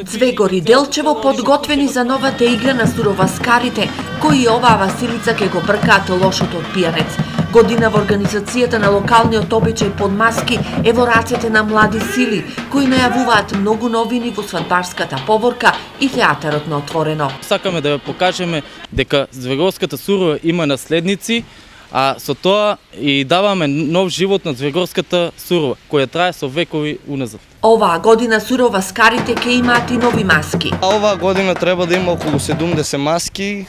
Звегор и Делчево подготвени за новата игра на суроваскарите, кои оваа Василица ке го бркаат лошото од пијанец. Година во организацијата на локалниот обичај под маски е во рацете на млади сили, кои најавуваат многу новини во свадбарската поворка и театарот на отворено. Сакаме да ја покажеме дека Звегорската сурова има наследници, а со тоа и даваме нов живот на Звегорската сурова, која трае со векови уназад. Оваа година суроваскарите ќе имаат и нови маски. Оваа година треба да има околу 70 маски,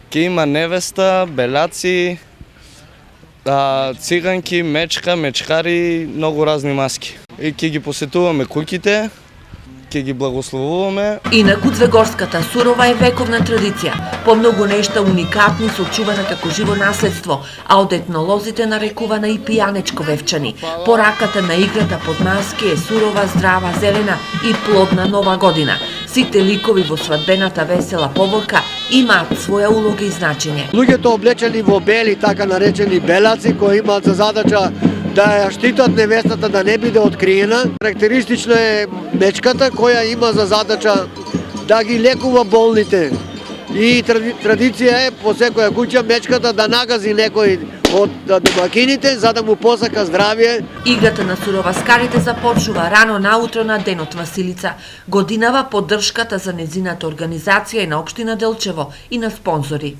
ќе има невеста, белаци, циганки, мечка, мечкари, многу разни маски. И ќе ги посетуваме куќите, ќе ги благословуваме. Инаку Звегорската сурова е вековна традиција, по многу нешта уникатни сочувана како живо наследство, а од етнолозите нарекувана и пијанечко вевчани. Пораката на играта под маски е сурова, здрава, зелена и плодна нова година. Сите ликови во свадбената весела поворка имаат своја улога и значење. Луѓето облечени во бели, така наречени белаци, кои имаат за задача да ја штитат невестата да не биде откриена. Карактеристична е мечката која има за задача да ги лекува болните. И традиција е по секоја куќа мечката да нагази некој од домакините за да му посака здравје. Играта на суроваскарите започнува рано наутро на денот Василица. Годинава поддршката за незината организација и на општина Делчево и на спонзори.